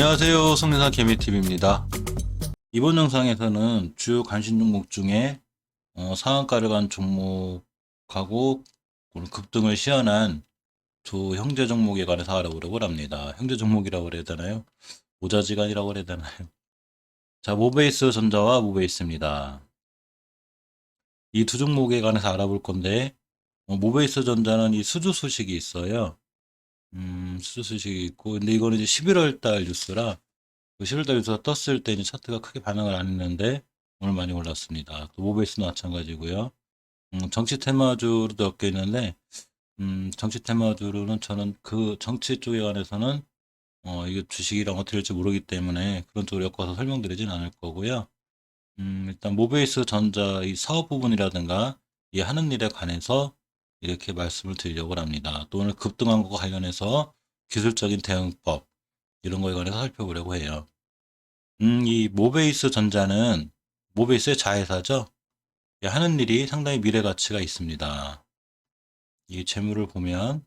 안녕하세요. 성대사 개미TV입니다. 이번 영상에서는 주요 관심 종목 중에 상한가를 간 종목하고 오늘 급등을 시현한 두 형제 종목에 관해서 알아보려고 합니다. 형제 종목이라고 그래야 되나요? 모자지간이라고 그래야 되나요? 자, 모베이스 전자와 모베이스입니다. 이 두 종목에 관해서 알아볼 건데, 모베이스 전자는 이 수주 소식이 있어요. 수주 소식이 있고, 근데 이거는 이제 11월 달 뉴스라, 그 11월 뉴스가 떴을 때 이제 차트가 크게 반응을 안 했는데, 오늘 많이 올랐습니다. 또 모베이스도 마찬가지고요. 정치 테마주로도 엮여 있는데, 정치 테마주로는 저는 그 정치 쪽에 관해서는, 이게 주식이랑 어떻게 될지 모르기 때문에 그런 쪽으로 엮어서 설명드리진 않을 거고요. 일단 모베이스 전자 이 사업 부분이라든가 이 하는 일에 관해서 이렇게 말씀을 드리려고 합니다. 또 오늘 급등한 것과 관련해서 기술적인 대응법 이런 거에 관해서 살펴보려고 해요. 이 모베이스 전자는 모베이스의 자회사죠. 하는 일이 상당히 미래 가치가 있습니다. 이 재물을 보면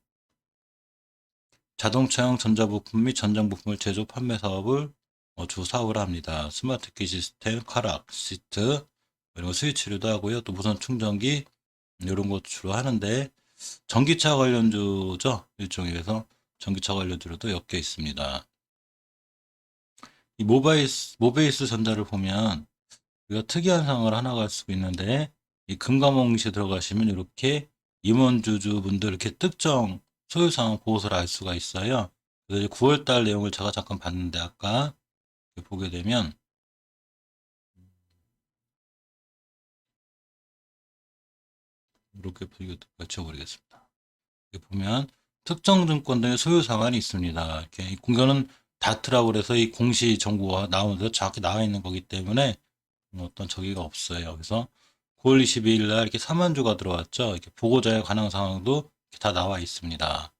자동차용 전자부품 및 전장부품을 제조 판매 사업을 주 사업을 합니다. 스마트키 시스템, 카락, 시트, 그리고 스위치류도 하고요. 또 무선 충전기 이런 것 주로 하는데 전기차 관련주죠. 일종에서 전기차 관련주로도 엮여 있습니다. 이 모베이스 전자를 보면 우리가 특이한 상황을 하나가 알 수 있는데 이 금감원시 들어가시면 이렇게 임원주주분들 이렇게 특정 소유상 보고서를 알 수가 있어요. 그래서 9월달 내용을 제가 잠깐 봤는데 아까 보게 되면 이렇게 맞춰버리겠습니다. 여기 보면 특정 증권 등의 소유 상환이 있습니다. 이렇게 공개는 다트라고 그래서 이 공시 정보가 나오는데 정확히 나와 있는 거기 때문에 어떤 저기가 없어요. 그래서 9월 22일 날 이렇게 4만 주가 들어왔죠. 이렇게 보고자에 관한 상황도 다 나와 있습니다.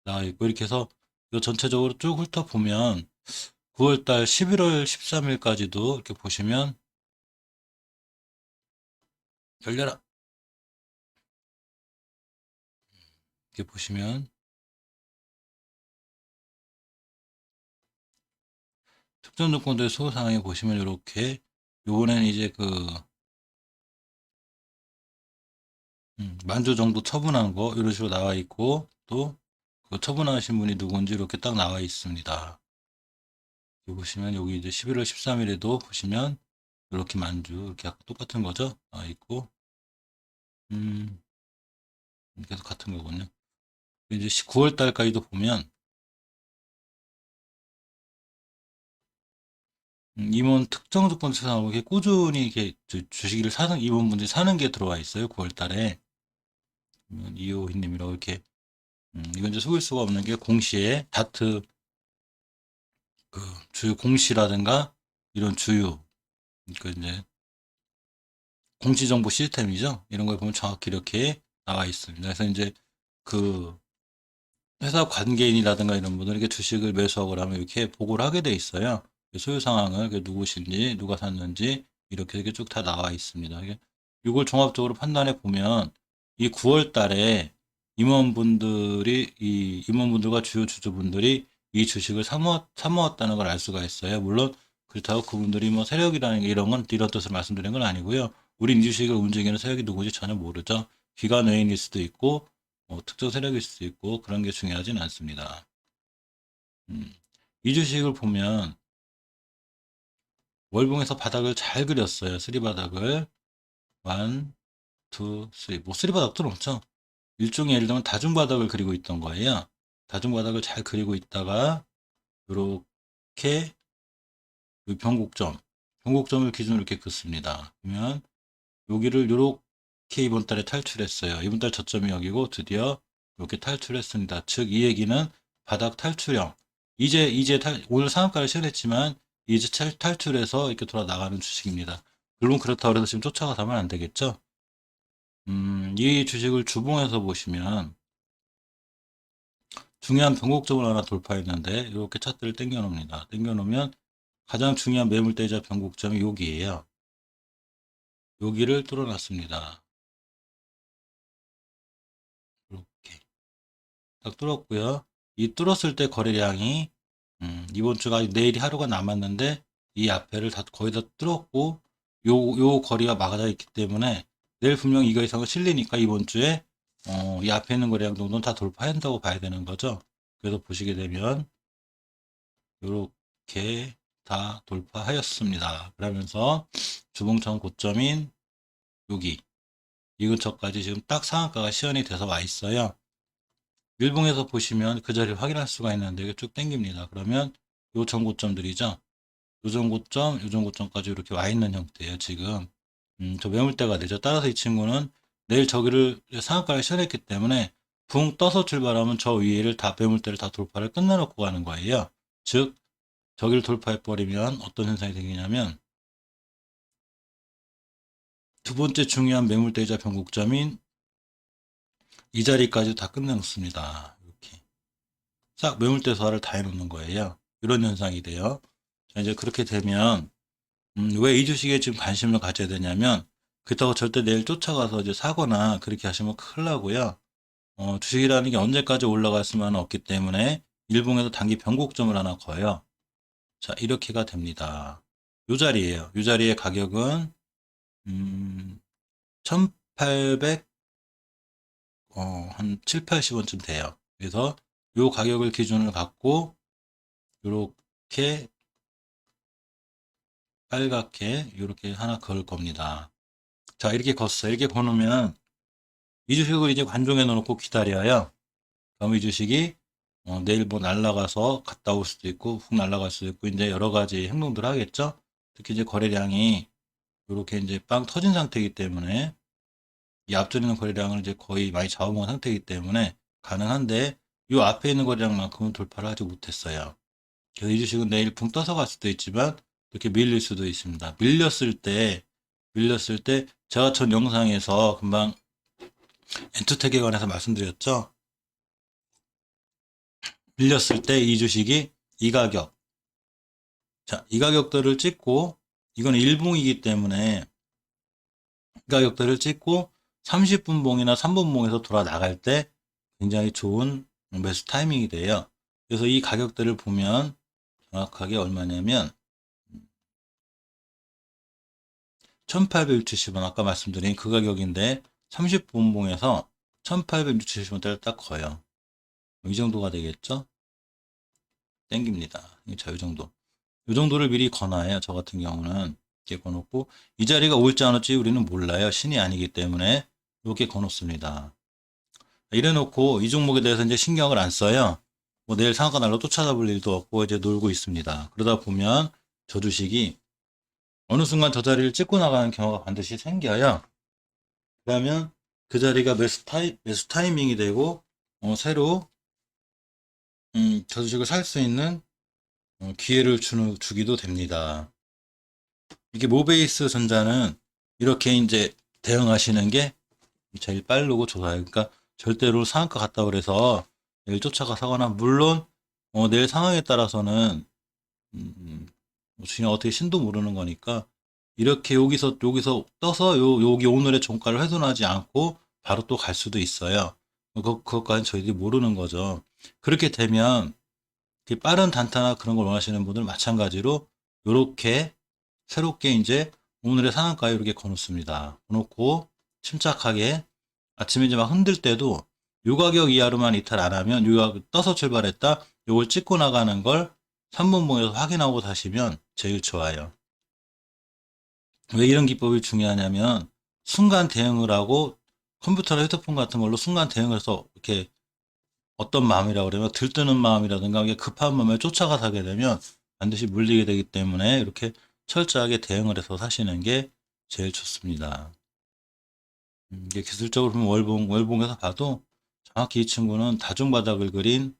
나와 있고 이렇게 해서 이 전체적으로 쭉 훑어보면 9월 달 11월 13일까지도 이렇게 보시면 열려라 이렇게 보시면 특정 조건들 소상하게 보시면 이렇게 요번에는 이제 그 만주 정도 처분한 거 이런 식으로 나와 있고 또 그 처분하신 분이 누군지 이렇게 딱 나와 있습니다. 여기 보시면 여기 이제 11월 13일에도 보시면 이렇게 만주 이렇게 아까 똑같은 거죠? 나와 있고 음 계속 같은 거군요. 이제 9월 달까지도 보면 임원 특정 조건 수상하고 이렇게 꾸준히 이렇게 주식을 사는 임원분들이 사는 게 들어와 있어요. 9월 달에 이호희님이라고 이렇게 이건 이제 속일 수가 없는 게 공시에 다트 그 주요 공시라든가 이런 주요 그 이제 공시정보 시스템이죠. 이런 걸 보면 정확히 이렇게 나와 있습니다. 그래서 이제 그 회사 관계인이라든가 이런 분들에게 주식을 매수하고 하면 이렇게 보고를 하게 돼 있어요. 소유 상황을 누구신지 누가 샀는지 이렇게 쭉 다 나와 있습니다. 이걸 종합적으로 판단해 보면 이 9월 달에 임원분들과 주요 주주분들이 이 주식을 사모았다는 걸 알 수가 있어요. 물론 그렇다고 그분들이 뭐 세력이라는 게 이런 건 이런 뜻을 말씀드리는 건 아니고요. 우리 이 주식을 움직이는 세력이 누구지 전혀 모르죠. 기관 외인일 수도 있고 특정 세력일 수도 있고 그런 게 중요하진 않습니다. 이 주식을 보면 월봉에서 바닥을 잘 그렸어요. 쓰리바닥을 1, 2, 3. 뭐 쓰리바닥도 넘죠. 일종의 예를 들면 다중바닥을 그리고 있던 거예요. 다중바닥을 잘 그리고 있다가 이렇게 변곡점을 기준으로 이렇게 긋습니다. 그러면 여기를 이렇게 이번 달에 탈출했어요. 이번 달 저점이 여기고 드디어 이렇게 탈출했습니다. 즉 이 얘기는 바닥 탈출형. 오늘 상한가를 시작했지만 이제 탈출해서 이렇게 돌아 나가는 주식입니다. 물론 그렇다고 해서 지금 쫓아가서는 안 되겠죠. 이 주식을 주봉에서 보시면 중요한 변곡점을 하나 돌파했는데 이렇게 차트를 당겨 놓습니다. 당겨 놓으면 가장 중요한 매물대자 변곡점이 여기에요. 여기를 뚫어놨습니다. 이렇게 딱 뚫었고요. 이 뚫었을 때 거래량이 이번 주가 내일이 하루가 남았는데 이 앞에를 다 거의 다 뚫었고 요 거리가 막아져 있기 때문에 내일 분명 이거 이상은 실리니까 이번 주에 이 앞에 있는 거래량 정도는 다 돌파한다고 봐야 되는 거죠. 그래서 보시게 되면 이렇게 다 돌파하였습니다. 그러면서 주봉천 고점인 여기 이 근처까지 지금 딱 상한가가 시연이 돼서 와 있어요. 일봉에서 보시면 그 자리를 확인할 수가 있는데 이게 쭉 당깁니다. 그러면 요 전고점들이죠. 요 전고점까지 이렇게 와 있는 형태예요. 지금 저 매물대가 되죠. 따라서 이 친구는 내일 저기를 상한가를 시연했기 때문에 붕 떠서 출발하면 저 위를 다 매물대를 다 돌파를 끝내놓고 가는 거예요. 즉 저기를 돌파해 버리면 어떤 현상이 생기냐면 두 번째 중요한 매물대이자 변곡점인 이 자리까지 다 끝내놓습니다. 이렇게 싹 매물대 소화를 다 해놓는 거예요. 이런 현상이 돼요. 자, 이제 그렇게 되면 왜 이 주식에 지금 관심을 가져야 되냐면 그렇다고 절대 내일 쫓아가서 이제 사거나 그렇게 하시면 큰일 나고요. 주식이라는 게 언제까지 올라갈 수만은 없기 때문에 일봉에서 단기 변곡점을 하나 거요. 자, 이렇게가 됩니다. 요 자리예요. 요 자리의 가격은 1800, 한 7, 80원쯤 돼요. 그래서 요 가격을 기준을 갖고 요렇게 빨갛게 요렇게 하나 그을 겁니다. 자, 이렇게 걷어요. 이렇게 거놓으면 이 주식을 이제 관종해 놓고 기다려요. 그럼 이 주식이 내일 뭐 날아가서 갔다 올 수도 있고 훅 날아갈 수도 있고 이제 여러 가지 행동들 하겠죠. 특히 이제 거래량이 이렇게 이제 빵 터진 상태이기 때문에 이 앞전에 있는 거래량을 이제 거의 많이 잡아먹은 상태이기 때문에 가능한데 이 앞에 있는 거래량만큼은 돌파를 하지 못했어요. 그래서 이 주식은 내일 붕 떠서 갈 수도 있지만 이렇게 밀릴 수도 있습니다. 밀렸을 때 제가 전 영상에서 금방 엔투텍에 관해서 말씀드렸죠. 밀렸을 때 이 주식이 이 가격, 자, 이 가격들을 찍고 이건 일봉이기 때문에 이 가격들을 찍고 30분 봉이나 3분 봉에서 돌아 나갈 때 굉장히 좋은 매수 타이밍이 돼요. 그래서 이 가격들을 보면 정확하게 얼마냐면 1860원 아까 말씀드린 그 가격인데 30분 봉에서 1860원대를 딱 거요. 이 정도가 되겠죠? 땡깁니다. 자, 이 정도. 이 정도를 미리 거놔요. 저 같은 경우는 이렇게 거놓고 이 자리가 올지 안 올지 우리는 몰라요. 신이 아니기 때문에 이렇게 거놓습니다. 이래 놓고 이 종목에 대해서 이제 신경을 안 써요. 뭐 내일 상한가 날로 또 찾아볼 일도 없고 이제 놀고 있습니다. 그러다 보면 저 주식이 어느 순간 저 자리를 찍고 나가는 경우가 반드시 생겨요. 그러면 그 자리가 매수 타이밍이 되고 새로 저 주식을 살 수 있는 기회를 주기도 됩니다. 이게 모베이스 전자는 이렇게 이제 대응하시는 게 제일 빠르고 좋아요. 그러니까 절대로 상한가 갔다 그래서 내일 쫓아가 사거나 물론 내일 상황에 따라서는 주식 어떻게 신도 모르는 거니까 이렇게 여기서 떠서 여기 오늘의 종가를 훼손하지 않고 바로 또 갈 수도 있어요. 그것까지는 저희들이 모르는 거죠. 그렇게 되면 빠른 단타나 그런 걸 원하시는 분들 마찬가지로 이렇게 새롭게 이제 오늘의 상한가에 이렇게 거놓습니다. 거놓고 침착하게 아침에 이제 막 흔들 때도 요 가격 이하로만 이탈 안 하면 요 가격 떠서 출발했다 요걸 찍고 나가는 걸 3분봉에서 확인하고 사시면 제일 좋아요. 왜 이런 기법이 중요하냐면 순간 대응을 하고 컴퓨터나 휴대폰 같은 걸로 순간 대응을 해서 이렇게 어떤 마음이라고 그러면 들뜨는 마음이라든가 급한 마음에 쫓아가 사게 되면 반드시 물리게 되기 때문에 이렇게 철저하게 대응을 해서 사시는 게 제일 좋습니다. 이게 기술적으로 보면 월봉에서 봐도 정확히 이 친구는 다중바닥을 그린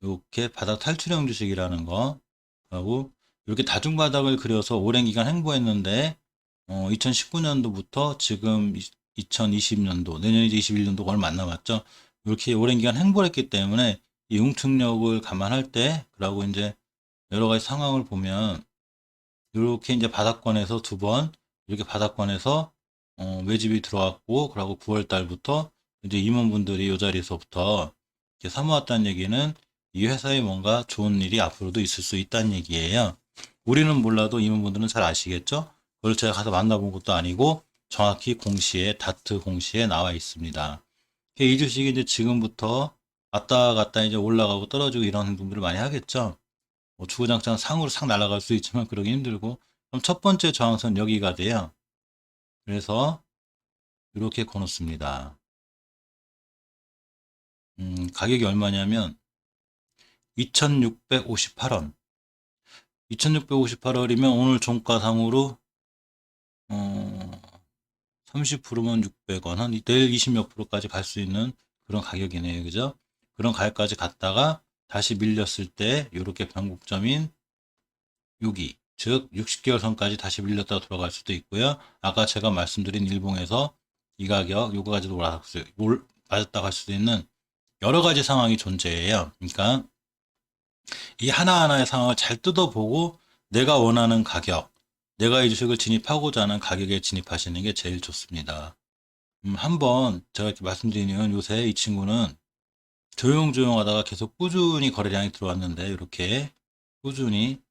이렇게 바닥 탈출형 주식이라는 거 하고 이렇게 다중바닥을 그려서 오랜 기간 행보했는데 2019년도부터 지금 2020년도 내년 이제 21년도가 얼마 안 남았죠. 이렇게 오랜 기간 행보를 했기 때문에 이 융축력을 감안할 때 그러고 이제 여러 가지 상황을 보면 이렇게 이제 바닥권에서 두 번 이렇게 바닥권에서 매집이 들어왔고 그러고 9월 달부터 이제 임원분들이 이 자리에서부터 이렇게 사모았다는 얘기는 이 회사에 뭔가 좋은 일이 앞으로도 있을 수 있다는 얘기예요. 우리는 몰라도 임원분들은 잘 아시겠죠? 그걸 제가 가서 만나본 것도 아니고 정확히 공시에 다트 공시에 나와 있습니다. 이 주식이 이제 지금부터 왔다 갔다 이제 올라가고 떨어지고 이런 행동들을 많이 하겠죠. 뭐 주구장창 상으로 싹 날아갈 수 있지만 그러기 힘들고 그럼 첫 번째 저항선 여기가 돼요. 그래서 이렇게 거놓습니다. 가격이 얼마냐면 2658원. 2658원이면 오늘 종가상으로 30%면 600원, 한 내일 20몇 프로까지 갈 수 있는 그런 가격이네요. 그죠? 그런 가격까지 갔다가 다시 밀렸을 때 이렇게 변곡점인 여기, 즉 60개월 선까지 다시 밀렸다가 돌아갈 수도 있고요. 아까 제가 말씀드린 일봉에서 이 가격, 요거까지도 맞았다 갈 수도 있는 여러 가지 상황이 존재해요. 그러니까 이 하나하나의 상황을 잘 뜯어보고 내가 원하는 가격, 내가 이 주식을 진입하고자 하는 가격에 진입하시는 게 제일 좋습니다. 한번 제가 이렇게 말씀드리는 요새 이 친구는 조용조용 하다가 계속 꾸준히 거래량이 들어왔는데 이렇게 꾸준히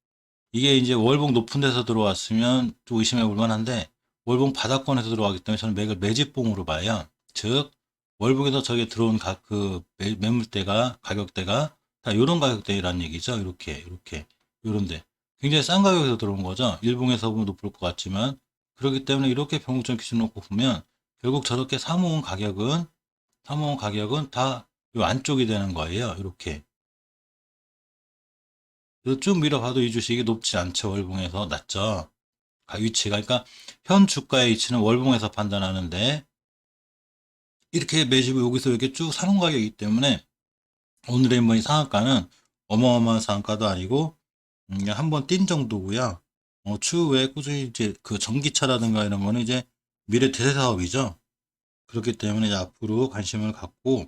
이게 이제 월봉 높은 데서 들어왔으면 좀 의심해 볼 만한데 월봉 바닥권에서 들어가기 때문에 저는 맥을 매집봉으로 봐요. 즉 월봉에서 저게 들어온 그 매물대가 가격대가 다 이런 가격대라는 얘기죠. 이렇게 요런데 굉장히 싼 가격에서 들어온 거죠. 일봉에서 보면 높을 것 같지만 그렇기 때문에 이렇게 변곡점 기준 놓고 보면 결국 저렇게 사모은 가격은 다 요 안쪽이 되는 거예요. 이렇게 그래서 쭉 밀어봐도 이 주식이 높지 않죠. 월봉에서 낮죠. 위치가 그러니까 현 주가의 위치는 월봉에서 판단하는데 이렇게 매집을 여기서 이렇게 쭉 사는 가격이기 때문에 오늘의 뭐 상한가는 어마어마한 상한가도 아니고 한번 뛴 정도고요. 추후에 꾸준히 이제 그 전기차라든가 이런 거는 이제 미래 대세 사업이죠. 그렇기 때문에 이제 앞으로 관심을 갖고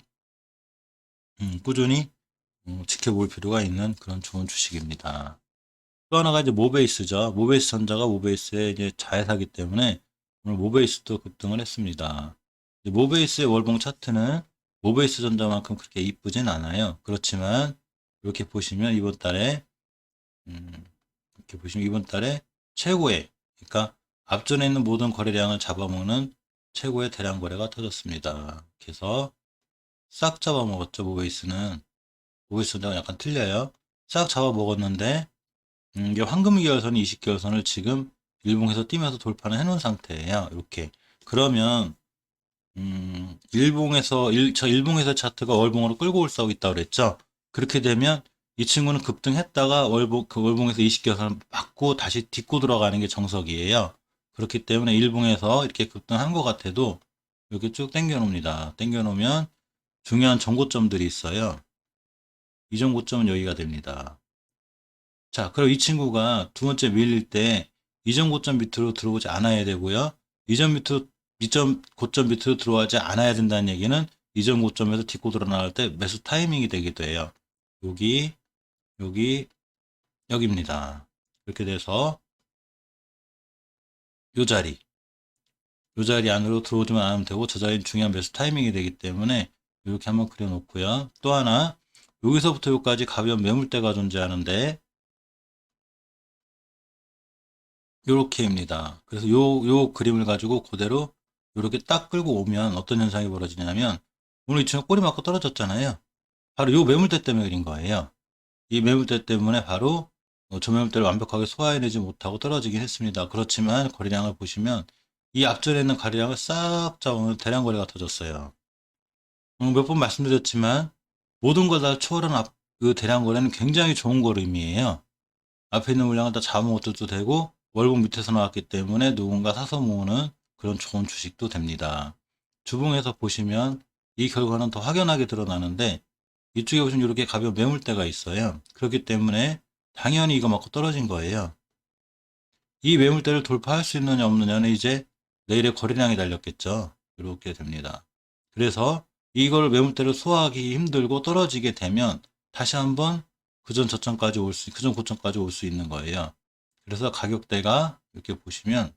꾸준히 지켜볼 필요가 있는 그런 좋은 주식입니다. 또 하나가 이제 모베이스죠. 모베이스 전자가 모베이스의 이제 자회사기 때문에 오늘 모베이스도 급등을 했습니다. 모베이스의 월봉 차트는 모베이스 전자만큼 그렇게 이쁘진 않아요. 그렇지만 이렇게 보시면 이렇게 보시면 이번 달에 최고의, 그러니까 앞전에 있는 모든 거래량을 잡아먹는 최고의 대량 거래가 터졌습니다. 그래서 싹 잡아먹었죠. 모베이스 전자가 약간 틀려요. 싹 잡아먹었는데 이게 황금기열선, 20개월선을 지금 일봉에서 뛰면서 돌파를 해놓은 상태예요. 이렇게. 그러면 저 일봉에서 차트가 월봉으로 끌고 올 수 있다고 그랬죠. 그렇게 되면 이 친구는 급등했다가 월봉에서 20개선을 맞고 다시 딛고 들어가는 게 정석이에요. 그렇기 때문에 일봉에서 이렇게 급등한 것 같아도 이렇게 쭉 당겨 놓습니다. 당겨 놓으면 중요한 정고점들이 있어요. 이 정고점은 여기가 됩니다. 자, 그럼 이 친구가 두 번째 밀릴 때 이전 고점 밑으로 들어오지 않아야 되고요. 이전 고점 밑으로 들어오지 않아야 된다는 얘기는 이전 고점에서 딛고 드러나갈 때 매수 타이밍이 되기도 해요. 여기, 여기, 여기입니다. 이렇게 돼서 요 자리, 요 자리 안으로 들어오지만 않으면 되고 저 자리는 중요한 매수 타이밍이 되기 때문에 이렇게 한번 그려놓고요. 또 하나, 여기서부터 여기까지 가벼운 매물대가 존재하는데 요렇게입니다. 그래서 요 그림을 가지고 그대로 요렇게 딱 끌고 오면 어떤 현상이 벌어지냐면 오늘 이 친구 꼬리 맞고 떨어졌잖아요. 바로 요 매물대 때문에 그린 거예요. 이 매물대 때문에 바로 저 매물대를 완벽하게 소화해내지 못하고 떨어지긴 했습니다. 그렇지만 거래량을 보시면 이 앞전에 있는 거래량을 싹 잡으면 대량 거래가 터졌어요. 몇 번 말씀드렸지만 모든 걸 다 초월한 그 대량 거래는 굉장히 좋은 걸음이에요. 앞에 있는 물량을 다 잡아먹어도 되고 월봉 밑에서 나왔기 때문에 누군가 사서 모으는 그런 좋은 주식도 됩니다. 주봉에서 보시면 이 결과는 더 확연하게 드러나는데 이쪽에 보시면 이렇게 가벼운 매물대가 있어요. 그렇기 때문에 당연히 이거 맞고 떨어진 거예요. 이 매물대를 돌파할 수 있느냐 없느냐는 이제 내일의 거래량이 달렸겠죠. 이렇게 됩니다. 그래서 이걸 매물대를 소화하기 힘들고 떨어지게 되면 다시 한번 그전 고점까지 올 수 있는 거예요. 그래서 가격대가 이렇게 보시면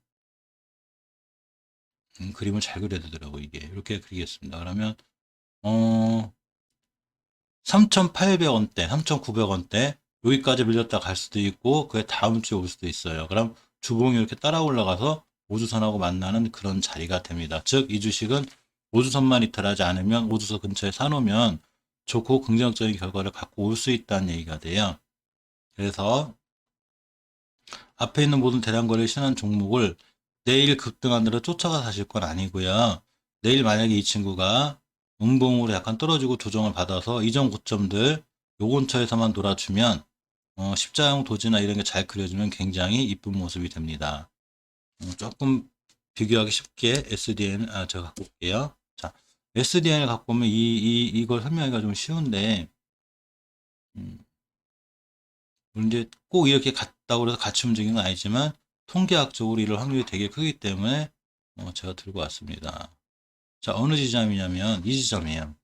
그림을 잘 그려야 되더라고 이게 이렇게 그리겠습니다. 그러면 어 3,800원대, 3,900원대 여기까지 밀렸다 갈 수도 있고 그게 다음 주에 올 수도 있어요. 그럼 주봉이 이렇게 따라 올라가서 오주선하고 만나는 그런 자리가 됩니다. 즉 이 주식은 오주선만 이탈하지 않으면 오주선 근처에 사놓으면 좋고 긍정적인 결과를 갖고 올 수 있다는 얘기가 돼요. 그래서 앞에 있는 모든 대량거래를 신한 종목을 내일 급등하느라 쫓아가 사실 건 아니고요. 내일 만약에 이 친구가 음봉으로 약간 떨어지고 조정을 받아서 이전 고점들 요 근처에서만 놀아주면 십자형 도지나 이런 게 잘 그려지면 굉장히 이쁜 모습이 됩니다. 조금 비교하기 쉽게 SDN 제가 갖고 올게요. 자, SDN을 갖고 오면 이걸 설명하기가 좀 쉬운데 음, 이제 꼭 이렇게 같다고 해서 같이 움직이는 건 아니지만 통계학적으로 이럴 확률이 되게 크기 때문에 제가 들고 왔습니다. 자, 어느 지점이냐면 이 지점이에요.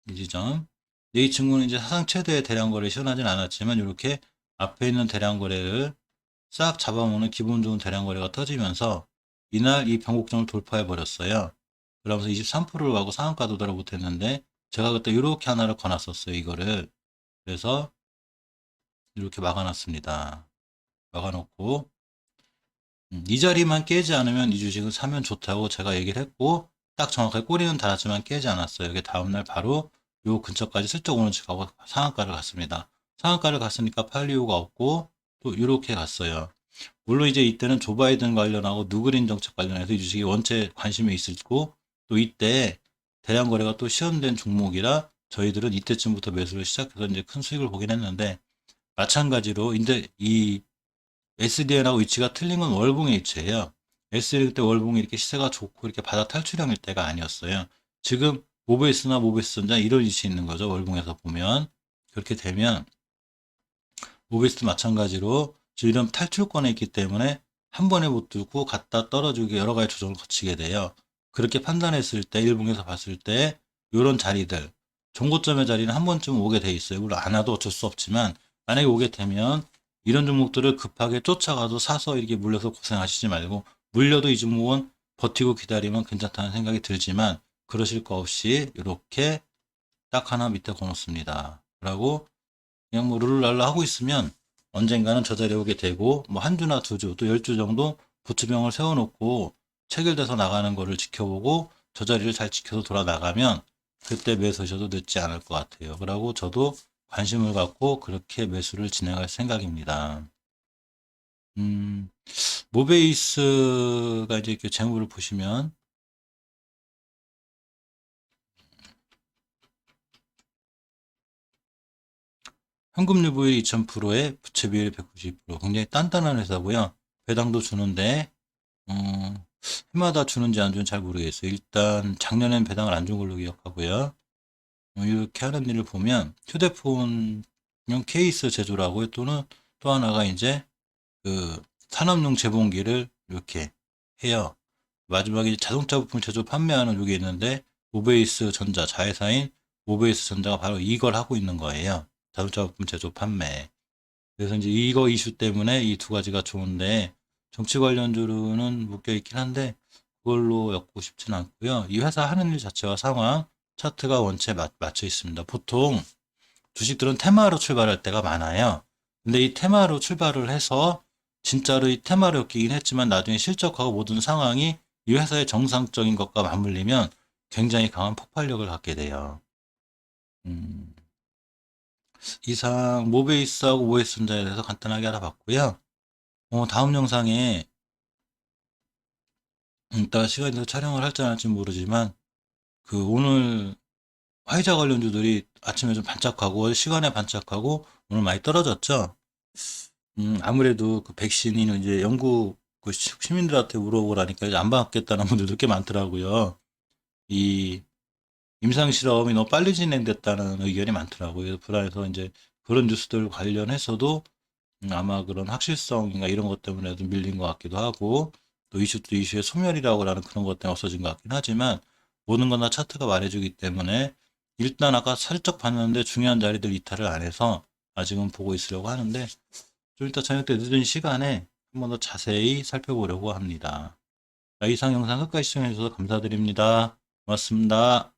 이 지점. 이 친구는 이제 사상 최대의 대량 거래를 시연하진 않았지만 이렇게 앞에 있는 대량 거래를 싹 잡아먹는 기분 좋은 대량 거래가 터지면서 이날 이 변곡점을 돌파해 버렸어요. 그러면서 23%를 가고 상한가 도달을 못했는데 제가 그때 이렇게 하나를 거놨었어요. 이거를. 그래서 이렇게 막아놨습니다. 막아놓고 이 자리만 깨지 않으면 이 주식은 사면 좋다고 제가 얘기를 했고 딱 정확하게 꼬리는 달았지만 깨지 않았어요. 이게 다음날 바로 요 근처까지 슬쩍 오는 척하고 상한가를 갔습니다. 상한가를 갔으니까 팔 이유가 없고 또 이렇게 갔어요. 물론 이제 이때는 조 바이든 관련하고 누그린 정책 관련해서 이 주식이 원체 관심이 있었고 또 이때 대량 거래가 또 시연된 종목이라 저희들은 이때쯤부터 매수를 시작해서 이제 큰 수익을 보긴 했는데 마찬가지로 이제 이 SDN하고 위치가 틀린 건 월봉의 위치예요. SDN 때 월봉이 이렇게 시세가 좋고 이렇게 바닥 탈출형일 때가 아니었어요. 지금 모베이스나 모베이스 전자 이런 위치에 있는 거죠. 월봉에서 보면. 그렇게 되면 모베이스도 마찬가지로 지금 이런 탈출권에 있기 때문에 한 번에 못 들고 갔다 떨어지고 여러 가지 조정을 거치게 돼요. 그렇게 판단했을 때 일봉에서 봤을 때 이런 자리들 종고점의 자리는 한 번쯤 오게 돼 있어요. 물론 안 와도 어쩔 수 없지만 만약에 오게 되면 이런 종목들을 급하게 쫓아가도 사서 이렇게 물려서 고생하시지 말고 물려도 이 종목은 버티고 기다리면 괜찮다는 생각이 들지만 그러실 거 없이 이렇게 딱 하나 밑에 거놓습니다. 그리고 그냥 뭐 룰루랄라 하고 있으면 언젠가는 저 자리에 오게 되고 뭐 한 주나 두 주 또 10주 정도 부추병을 세워놓고 체결돼서 나가는 거를 지켜보고 저 자리를 잘 지켜서 돌아 나가면 그때 매수하셔도 늦지 않을 것 같아요. 그리고 저도 관심을 갖고 그렇게 매수를 진행할 생각입니다. 음, 모베이스가 이제 이렇게 재무를 보시면 현금유보율 2000%에 부채비율 190% 굉장히 단단한 회사고요. 배당도 주는데 해마다 주는지 안 주는지 잘 모르겠어요. 일단 작년엔 배당을 안 준 걸로 기억하고요. 이렇게 하는 일을 보면 휴대폰용 케이스 제조라고요. 또는 또 하나가 이제 그 산업용 재봉기를 이렇게 해요. 마지막에 자동차 부품 제조 판매하는 이게 있는데 모베이스 전자 자회사인 모베이스 전자가 바로 이걸 하고 있는 거예요. 자동차 부품 제조 판매. 그래서 이제 이거 이슈 때문에 이 두 가지가 좋은데 정치 관련주로는 묶여 있긴 한데 그걸로 엮고 싶지는 않고요. 이 회사 하는 일 자체와 상황 차트가 원체 맞춰 있습니다. 보통 주식들은 테마로 출발할 때가 많아요. 근데 이 테마로 출발을 해서 진짜로 이 테마로 엮이긴 했지만 나중에 실적하고 모든 상황이 이 회사의 정상적인 것과 맞물리면 굉장히 강한 폭발력을 갖게 돼요. 음, 이상 모베이스하고 OS전자에 대해서 간단하게 알아봤고요. 다음 영상에 이따 시간이 더 촬영을 할지 안 할지 모르지만 그 오늘 화이자 관련주들이 아침에 좀 반짝하고 시간에 반짝하고 오늘 많이 떨어졌죠. 아무래도 그 백신이 이제 영국 그 시민들한테 물어보라니까 이제 안 받겠다는 분들도 꽤 많더라고요. 이 임상 실험이 너무 빨리 진행됐다는 의견이 많더라고요. 그래서 불안해서 이제 그런 뉴스들 관련해서도 아마 그런 확실성인가 이런 것 때문에도 밀린 것 같기도 하고 또 이슈도 이슈의 소멸이라고 하는 그런 것 때문에 없어진 것 같긴 하지만 모든 건 다 차트가 말해주기 때문에 일단 아까 살짝 봤는데 중요한 자리들 이탈을 안 해서 아직은 보고 있으려고 하는데 좀 이따 저녁 때 늦은 시간에 한 번 더 자세히 살펴보려고 합니다. 이상 영상 끝까지 시청해 주셔서 감사드립니다. 고맙습니다.